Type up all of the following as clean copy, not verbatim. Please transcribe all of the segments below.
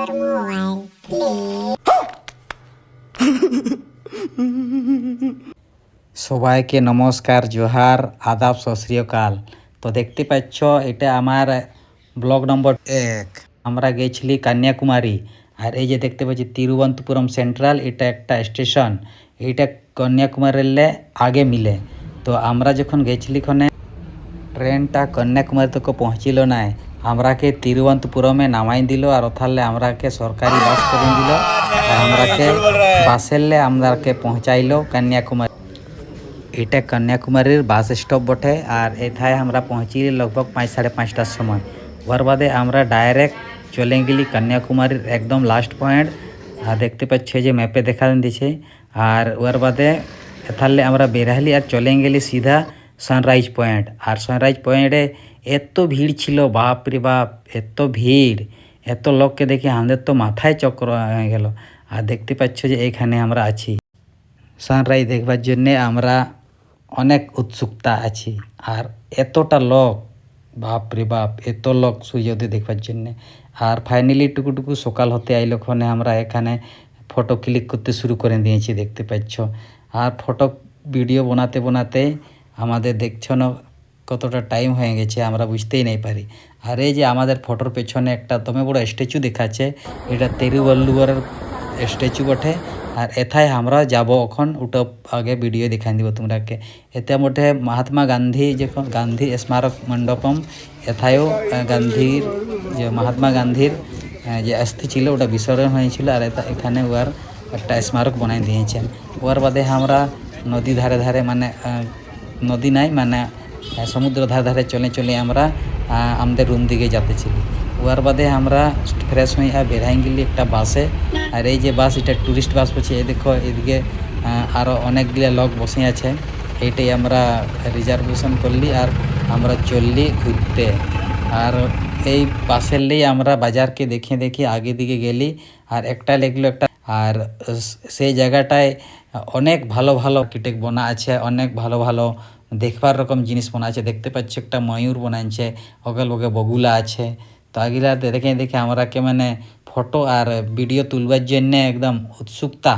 your mobile, please. সবাইকে নমস্কার, জোহার, আদাব, সত শ্রী অকাল। তো দেখতে পাচ্ছ এটা আমার ব্লগ নম্বর 1। আমরা গেছিলি কন্যাকুমারী। আর এই যে দেখতে পাচ্ছি তিরুবনন্তপুরম সেন্ট্রাল, এটা একটা স্টেশন। এইটা কন্যাকুমারীর আগে মিলে। তো আমরা যখন গেছিলি ওখানে ট্রেনটা কন্যাকুমারী তক পৌঁছিল নাই, আমরাকে তিরুবনন্তপুরমে নামাই দিল। আর ওথালে আমরাকে সরকারি বাস করে দিল। আর আমরাকে বাসেরলে আমরাকে পৌঁছাইলো কন্যাকুমারী। এটা কন্যাকুমারীর বাস স্টপ বটে। আর এথায় আমরা পৌঁছিলি লগভগ 5-5:30টার সময়। ওর বাদে আমরা ডাইরেক্ট চলে গেলি কন্যাকুমারীর একদম লাস্ট পয়েন্ট। আর দেখতে পাচ্ছে যে ম্যাপে দেখা দিচ্ছে। আর ওর বাদে এথালে আমরা বেরাহলি আর চলে গেলি সিধা সানরাইজ পয়েন্ট। আর সানরাইজ পয়েন্টে এত ভিড় ছিল, বাপ রে বাপ, এত ভিড়, এত লোককে দেখে আমাদের তো মাথায় চক্র হয়ে গেল। আর দেখতে পাচ্ছ যে এখানে আমরা আছি সানরাইজ দেখবার জন্যে। আমরা অনেক উৎসুকতা আছি। আর এতটা লোক, বাপ রে বাপ, এত লোক সূর্যোদয় দেখবার জন্যে। আর ফাইনালি টুকুটুকু সকাল হতে আইলো ক্ষণে আমরা এখানে ফটো ক্লিক করতে শুরু করে দিয়েছি, দেখতে পাচ্ছ। আর ফটো ভিডিও বানাতে বানাতে আমাদের দেখছ না কতটা টাইম হয়ে গেছে, আমরা বুঝতেই নাই পারি। আর এই যে আমাদের ফটোর পেছনে একটা দমে বড় স্ট্যাচু দেখাচ্ছে, এটা তিরুবল্লুবরের স্ট্যাচু বটে। আর এথায় আমরা যাব এখন, ওটা আগে ভিডিও দেখাই দিব তোমরাকে। এতে বটে মহাত্মা গান্ধী যখন গান্ধী স্মারক মণ্ডপম, এথায়ও গান্ধীর যে মহাত্মা গান্ধীর যে অস্থি ছিল ওটা বিসর্জন হয়েছিল। আর এখানে ওর একটা স্মারক বানাই দিয়েছেন। ওর বাদে আমরা নদী ধারে ধারে, মানে নদী নাই, মানে সমুদ্র ধারে ধারে চলে চলে আমরা আমাদের রুম দিকে যাতেছিলি। ওর বাদে আমরা ফ্রেশ হয়ে বেরাই গেলি একটা বাসে। আর এই যে বাস, এটা ট্যুরিস্ট বাস বলছে। এই দেখো এদিকে আরও অনেকগুলো লোক বসে আছে। এইটাই আমরা রিজার্ভেশন করলি আর আমরা চললি ঘুরতে। আর এই বাসের লিয়ে আমরা বাজারকে দেখে দেখে আগে দিকে গেলি। আর একটা লেগলো একটা, আর সেই জায়গাটায় অনেক ভালো ভালো আর্কিটেক্ট বোনা আছে, অনেক ভালো ভালো দেখবার রকম জিনিস বোনা আছে। দেখতে পাচ্ছি একটা ময়ূর বানাইছে, অগল বগে বগুলা আছে। তো আগিলা দেখে দেখে আমরাকে মানে ফটো আর ভিডিও তুলবার জন্যে একদম উৎসুকতা,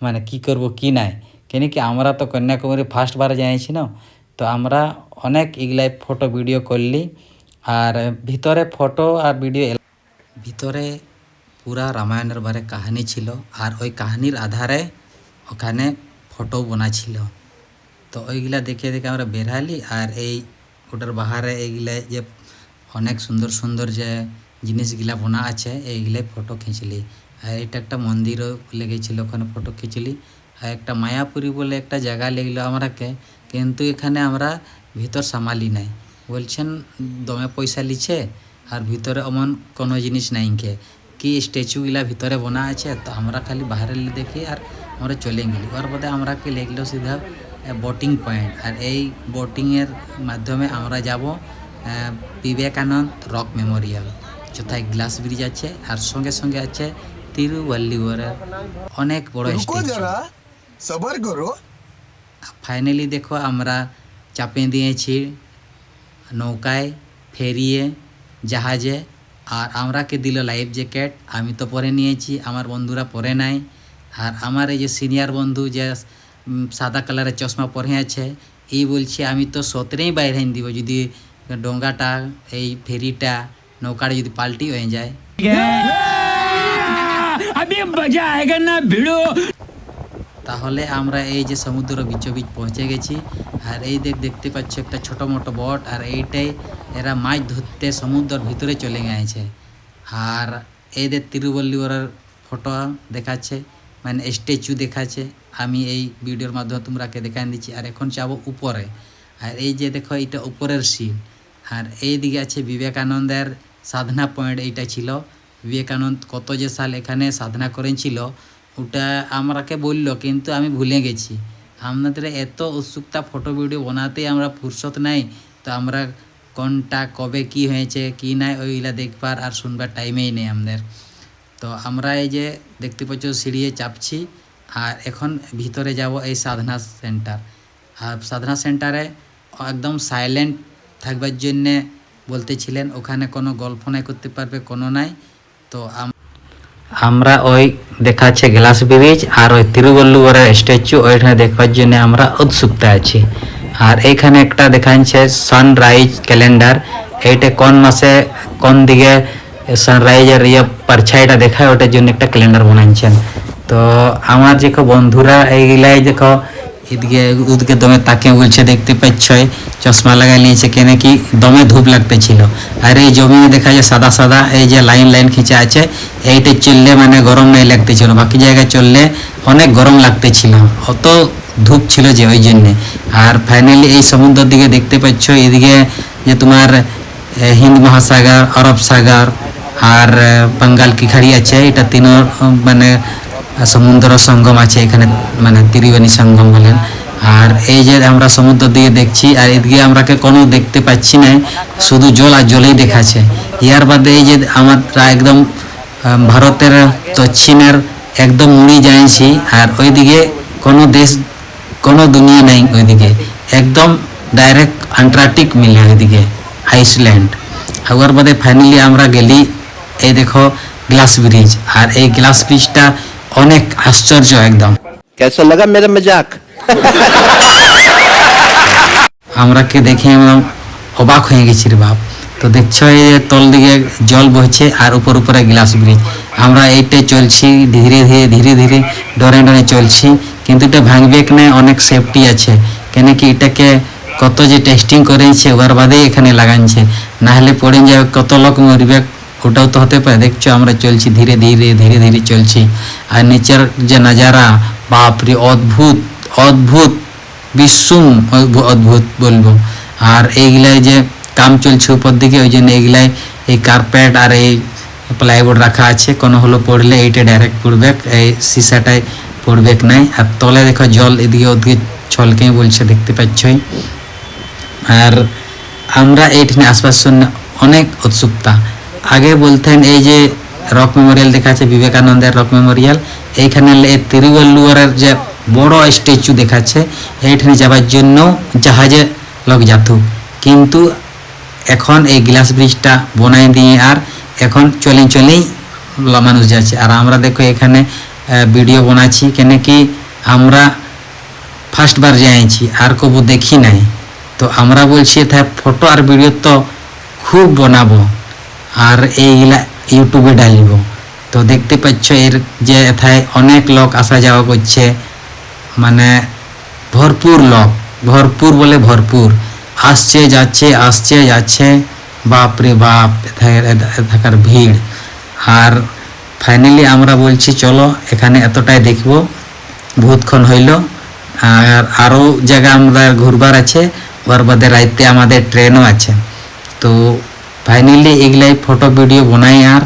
মানে কি করব কি নাই। কেন কি আমরা তো কন্যাকুমারী ফার্স্ট বার যাইছি না। তো আমরা অনেক এগুলাই ফটো ভিডিও করলি। আর ভিতরে ফটো আর ভিডিও, ভিতরে পুরা রামায়ণের বারে কাহিনী ছিল। আর ওই কাহিনীর আধারে ওখানে ফটো বোনা ছিল। তো ওইগুলা দেখে দেখে আমরা বেরালি। আর এই ওটার বাহারে এইগুলা যে অনেক সুন্দর সুন্দর যে জিনিসগুলা বোনা আছে, এইগুলাই ফটো খিঁচলি। আর এটা একটা মন্দিরও লেগেছিল, ওখানে ফটো খিঁচলি। আর একটা মায়াপুরী বলে একটা জায়গা লেগলো আমরাকে, কিন্তু এখানে আমরা ভিতর সামালি নাই। বলছেন দমে পয়সা লিছে আর ভিতরে অমন কোনো জিনিস নাই কি স্ট্যাচুগুলা ভিতরে বোনা আছে। তো আমরা খালি বাহারে দেখি আর আমরা চলে গেলি। ওর বাদে আমরাকে লেগলো সিধা বোটিং পয়েন্ট। আর এই বোটিংয়ের মাধ্যমে আমরা যাব বিবেকানন্দ রক মেমোরিয়াল, যেথায় গ্লাস ব্রিজ আছে। আর সঙ্গে সঙ্গে আছে তিরুবল্লুবরের অনেক বড় স্ট্যাচু। ফাইনালি দেখো আমরা চাপে দিয়েছি নৌকায়, ফেরিয়ে, জাহাজে। আর আমরাকে দিল লাইফ জ্যাকেট। আমি তো পরে নিয়েছি, আমার বন্ধুরা পরে নাই। আর আমার এই যে সিনিয়র বন্ধু যে সাদা কালারের চশমা পরে আছে, এই বলছে আমি তো সতরেই বাইরে দিব যদি ডোঙ্গাটা, এই ফেরিটা, নৌকাটা যদি পাল্টি হয়ে যায়। তাহলে আমরা এই যে সমুদ্র বিচ পৌঁছে গেছি। আর এই দেখতে পাচ্ছ একটা ছোটো মোটো বট। আর এইটাই এরা মাছ ধরতে সমুদ্রের ভিতরে চলে গেছে। আর এদের তিরুবল্লুবরের ফটো দেখাচ্ছে, মানে স্ট্যাচু দেখাচ্ছে। আমি এই ভিডিওর মাধ্যমে তোমরাকে দেখাই দিচ্ছি। আর এখন যাবো উপরে। আর এই যে দেখো এটা উপরের সিন। আর এই দিকে আছে বিবেকানন্দের সাধনা পয়েন্ট। এইটা ছিল বিবেকানন্দ কত যে সাল এখানে সাধনা করেছিল ওটা আমরাকে বললো, কিন্তু আমি ভুলে গেছি। আমাদের এত উৎসুকতা ফটো ভিডিও বানাতেই আমরা ফুরসত নাই। তো আমরা কোনটা কবে কি হয়েছে কি নাই ওইগুলা দেখবার আর শুনবার টাইমেই নেই আমাদের। তো আমরা এই যে দেখতে পাচ্ছ সিঁড়িয়ে চাপছি। আর এখন ভিতরে যাব এই সাধনা সেন্টার। আর সাধনা সেন্টারে একদম সাইলেন্ট থাকবার জন্যে বলতেছিলেন, ওখানে কোনো গল্প নাই করতে পারবে, কোনো নাই। তো আমরা ওই দেখাচ্ছে গ্লাস ব্রিজ আর ওই তিরুবল্লুবরের স্ট্যাচু ওইখানে দেখবার জন্য আমরা উৎসুকতা আছি। আর এইখানে একটা দেখাচ্ছে সানরাইজ ক্যালেন্ডার, এইটা কোন মাসে কোন দিকে সানরাইজের পারছাইটা দেখায় ওটার জন্য একটা ক্যালেন্ডার বানাচ্ছেন। তো আমার যে বন্ধুরা এইগুলাই দেখো এদিকে ওদিকে দমে তাকে বলছে, দেখতে পাচ্ছ চশমা লাগাই নিয়েছে কেন কি দমে ধূপ লাগতেছিল। আর এই জমিনে দেখা যায় সাদা সাদা এই যে লাইন লাইন খিঁচা আছে, এইটা চললে মানে গরম নাই লাগতেছিল, বাকি জায়গায় চললে অনেক গরম লাগতেছিল, অত ধূপ ছিল যে ওই জন্যে। আর ফাইনালি এই সমুদ্রের দিকে দেখতে পাচ্ছ এদিকে যে তোমার হিন্দ মহাসাগর, আরব সাগর আর বাঙ্গাল কি খাড়ি আছে, এটা তিনও মানে সমুদ্র সঙ্গম আছে এখানে, মানে ত্রিবেণী সঙ্গম বলেন। আর এই যে আমরা সমুদ্র দিকে দেখছি আর এদিকে আমরা কোনো দেখতে পাচ্ছি না, শুধু জল আর জলেই দেখাচ্ছে। ইয়ার বাদে এই যে আমরা একদম ভারতের দক্ষিণের একদম মুড়ি যাইছি, আর ওইদিকে কোনো দেশ কোনো দুনিয়া নেই, ওইদিকে একদম ডাইরেক্ট আন্টার্কটিক মিলে ওইদিকে আইসল্যান্ড। আর বাদে ফাইনালি আমরা গেলি এই দেখো গ্লাস ব্রিজ, আর এই গ্লাস ব্রিজটা অনেক আশ্চর্য একদম। कैसा लगा मेरा मजाक? আমরা কে দেখে আমরা অবাক হয়ে গেছি রে বাপ। তো দেখছো এই যে তল দিকে জল বইছে আর উপর উপরে গ্লাস ব্রিজ, আমরা এইটাই চলছি ধীরে ধীরে ধীরে ধীরে ডরে ডরে চলছি, কিন্তু এটা ভাঙবে না, অনেক সেফটি আছে কেন কি এটাকে কত যে টেস্টিং করেছে ওর বাদেই এখানে লাগাচ্ছে, না হলে পড়ে যাবে কত লোক মরবে, ওটাও তো হতে পারে। দেখছো আমরা চলছি ধীরে ধীরে ধীরে ধীরে চলছি, আর নিচের যে নাজারা বাপরে অদ্ভুত অদ্ভুত বিস্ময় অদ্ভুত বলবো। আর এইগুলাই যে কাম চলছে উপর দিকে, ওই জন্য এইগুলাই এই কার্পেট আর এই প্লাইবোর্ড রাখা আছে, কোনো হলো পড়লে এইটা ডাইরেক্ট পড়বে, এই সিসাটাই পড়বে নাই। আর তলে দেখো জল এদিকে ওদিকে ছলকে বলছে, দেখতে পাচ্ছই। আর আমরা এইখানে আসবার জন্য অনেক উৎসুকতা। আগে বলতেন এই যে রক মেমোরিয়াল দেখা আছে, বিবেকানন্দের রক মেমোরিয়াল, এইখানে তিরুবল্লুবরের যে বড় স্ট্যাচু দেখাচ্ছে, এইখানে যাবার জন্য জাহাজে লোক যেত, কিন্তু এখন এই গ্লাস ব্রিজটা বনাই দিয়ে আর এখন চলেই মানুষ যাচ্ছে। আর আমরা দেখো এখানে ভিডিও বানাচ্ছি কেন কি আমরা ফার্স্টবার যাইছি আর কবু দেখি নাই, তো আমরা বলছি এথায় ফটো আর ভিডিও তো খুব বানাবো আর এইগুলা ইউটিউবে ডালিব। তো দেখতে পাচ্ছ এর যে এথায় অনেক লোক আসা যাওয়া করছে, মানে ভরপুর লোক, ভরপুর বলে ভরপুর, আসছে যাচ্ছে, বাপরে বাপ এথাকার ভিড়। আর ফাইনালি আমরা বলছি চলো এখানে এতটাই দেখবো, বহুতক্ষণ হইল, আর আরও জায়গা আমরা ঘুরবার আছে, ওর বাদে রাইতে আমাদের ট্রেনও আছে। তো ফাইনালি এগুলাই ফটো ভিডিও বানাই। আর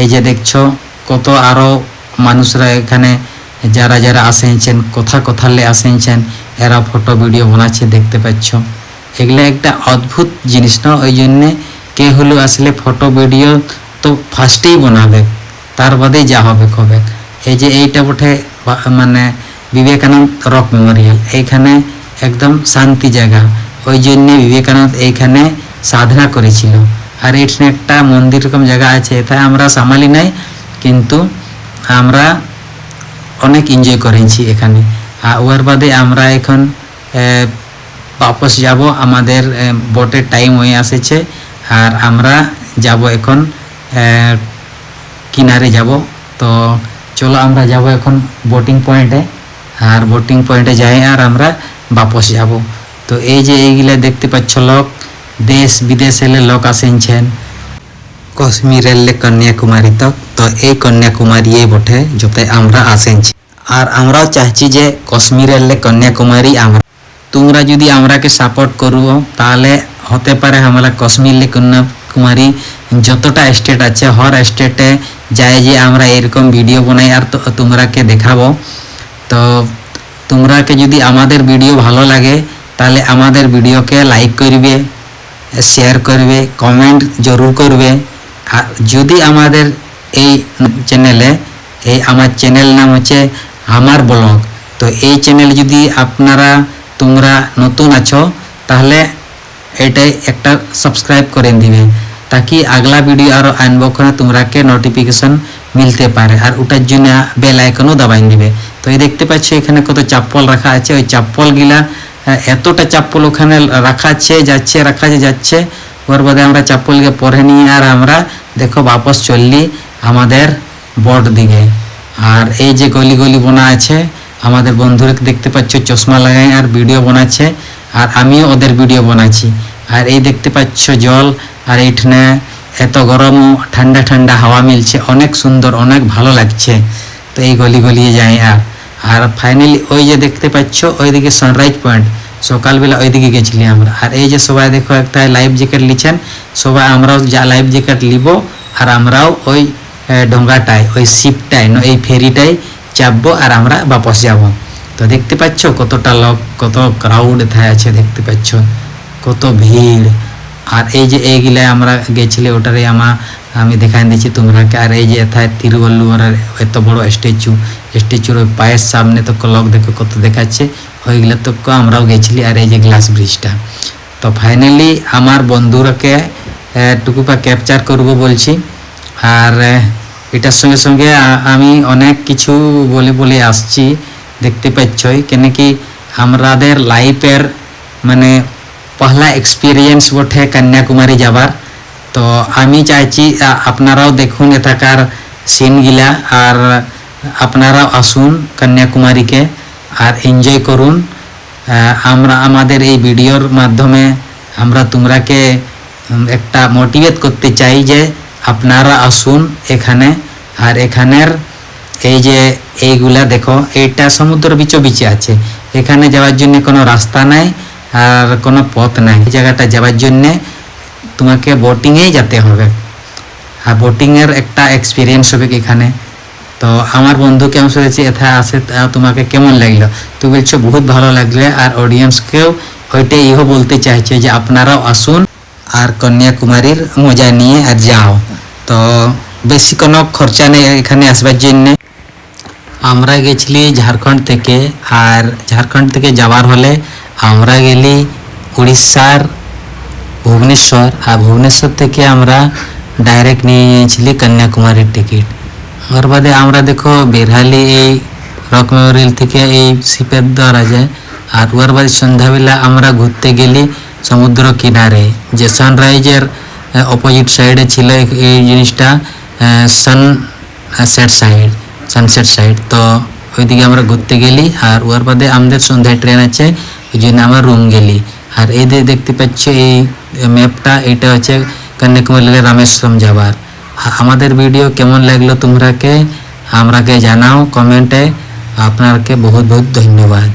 এই যে দেখছো কত আরও মানুষরা এখানে যারা যারা আসেনছেন, কোথালে আসেনছেন, এরা ফটো ভিডিও বানাচ্ছে, দেখতে পাচ্ছ। এগুলা একটা অদ্ভুত জিনিস না, ওই জন্যে কে হলো আসলে ফটো ভিডিও তো ফার্স্টেই বানাবে, তার বাদেই যা হবে হবে। এই যে এইটা বটে মানে বিবেকানন্দ রক মেমোরিয়াল, এইখানে একদম শান্তি জায়গা, ওই জন্যে বিবেকানন্দ এইখানে সাধনা করেছিল। আর এখানে একটা মন্দির রকম জায়গা আছে, এটা আমরা সামালি নাই, কিন্তু আমরা অনেক এনজয় করেছি এখানে। আর ওর বাদে আমরা এখন বাপস যাব, আমাদের বোটের টাইম হয়ে আসেছে, আর আমরা যাব এখন কিনারে যাব। তো চলো আমরা যাব এখন বোটিং পয়েন্টে, আর বোটিং পয়েন্টে যাই আর আমরা বাপস যাব। তো এই যে এইগুলা দেখতে পাচ্ছ লোক, দেশ বিদেশের লোক আসেনছেন কাশ্মীরের কন্যাকুমারী তক। তো এই কন্যাকুমারী বটে যাতে আমরা আসেনছি, আর আমরাও চাইছি যে কাশ্মীরের কন্যাকুমারী আমরা, তোমরা যদি আমরাকে সাপোর্ট করো তাহলে হতে পারে আমরা কাশ্মীর কন্যাকুমারী যতটা স্টেট আছে হর স্টেটে যাই যে আমরা এরকম ভিডিও বানাই আর তোমরাকে দেখাবো। তো তোমরাকে যদি আমাদের ভিডিও ভালো লাগে তাহলে আমাদের ভিডিওকে লাইক করবে, শেয়ার করবে, কমেন্ট জরুর করবে। আর যদি আমাদের এই চ্যানেলে, এই আমার চ্যানেল নাম হচ্ছে আমার ব্লগ, তো এই চ্যানেল যদি তোমরা নতুন আছো তাহলে এটাই একটা সাবস্ক্রাইব করে দিবে, তাকি আগলা ভিডিও আরও আনবো তোমরাকে নোটিফিকেশন মিলতে পারে, আর ওটার জন্য বেল আইকনও দাবাই দিবে। তো এই দেখতে পাচ্ছ এখানে কত চাপ্পল রাখা আছে, ওই চাপ্পলগুলা এতটা চাপ্পল ওখানে রাখা আছে যাচ্ছে, রাখা আছে যাচ্ছে। ওর বাদে আমরা চাপ্পলকে পরে নিয়ে আর আমরা দেখো বাপস চললি আমাদের বট দিকে। আর এই যে গলি গলি বোনা আছে, আমাদের বন্ধুরা দেখতে পাচ্ছ চশমা লাগাই আর ভিডিও বানাচ্ছে, আর আমিও ওদের ভিডিও বানাচ্ছি। আর এই দেখতে পাচ্ছ জল, আর এইখানে এত গরম ঠান্ডা ঠান্ডা হাওয়া মিলছে, অনেক সুন্দর, অনেক ভালো লাগছে। তো এই গলি গলিয়ে যাই। আর ফাইনালি ওই যে দেখতে পাচ্ছ ওইদিকে সানরাইজ পয়েন্ট, সকালবেলা ওইদিকে গেছিলি আমরা। আর এই যে সবাই দেখো একটা লাইফ জ্যাকেট নিচ্ছেন, সবাই আমরাও যা লাইফ জ্যাকেট নিব, আর আমরাও ওই ডোঙ্গাটায়, ওই শিপটায়, এই ফেরিটায় চাপবো আর আমরা বাপস যাব। তো দেখতে পাচ্ছ কতটা লোক, কত ক্রাউড এথায় আছে, দেখতে পাচ্ছ কত ভিড়। আর এই যে এইগুলা আমরা গেছিলি ওটারে আমি দেখাই দিচ্ছি তোমরাকে। আর এই যে এথায় তিরুবল্লুরের এত বড় স্ট্যাচুর ওই পায়ের সামনে তো লোক দেখো কত দেখাচ্ছে, ওইগুলা তো আমরাও গেছিলি। আর এই যে গ্লাস ব্রিজটা, তো ফাইনালি আমার বন্ধুরাকে টুকুপা ক্যাপচার করব বলছি। আর এটার সঙ্গে সঙ্গে আমি অনেক কিছু বলে আসছি, দেখতে পাচ্ছই, কেন কি আমাদের লাইফের মানে পহলা এক্সপিরিয়েন্স বটে কন্যাকুমারী যাবার। তো আমি চাইছি আপনারাও দেখুন এথাকার সিনগুলা, আর আপনারাও আসুন কন্যাকুমারীকে আর এনজয় করুন। আমরা আমাদের এই ভিডিওর মাধ্যমে আমরা তোমরাকে একটা মোটিভেট করতে চাই যে আপনারা আসুন এখানে। আর এখানের এই যে এইগুলা দেখো, এইটা সমুদ্র বিচে আছে, এখানে যাওয়ার জন্য কোনো রাস্তা নাই আর কোনো পথ নাই। এই জায়গাটা যাওয়ার জন্যে তোমাকে বোটিংয়েই যেতে হবে, আর বোটিংয়ের একটা এক্সপিরিয়েন্স হবে এখানে। তো আমার বন্ধুকে আমি শুনেছি এথা আসে, তোমাকে কেমন লাগলো? তুই বলছো বহুত ভালো লাগলে, আর অডিয়েন্সকেও ওইটাই ইহো বলতে চাইছে যে আপনারাও আসুন আর কন্যাকুমারীর মজা নিয়ে আর যাও। তো বেশি কোনো খরচা নেই এখানে আসবার জন্যে। আমরা গেছিলি ঝাড়খণ্ড থেকে, আর ঝাড়খণ্ড থেকে যাওয়ার হলে আমরা গেলি উড়িষ্যার ভুবনেশ্বর, আর ভুবনেশ্বর থেকে আমরা ডাইরেক্ট নিয়ে নিয়েছিলি কন্যাকুমারীর টিকিট। ওর বাদে আমরা দেখো বেরহালি এই রক মেমোরিয়াল থেকে এই শিপের দ্বারা যায়। আর ওর বাদে সন্ধ্যাবেলা আমরা ঘুরতে গেলি সমুদ্র কিনারে, যে সানরাইজের অপোজিট সাইডে ছিল এই জিনিসটা, সানসেট সাইড। তো ওইদিকে আমরা ঘুরতে গেলি। আর ওর বাদে আমাদের সন্ধ্যায় ট্রেন আছে, ওই জন্য আমরা রুম গেলি। আর এই দেখতে পাচ্ছ এই ম্যাপটা, এটা হচ্ছে কন্যাকুমারী রামেশ্বরম যাবার। আমাদের ভিডিও কেমন লাগলো তোমরাকে আমরাকে জানাও কমেন্টে। আপনাকে বহুত বহুত ধন্যবাদ।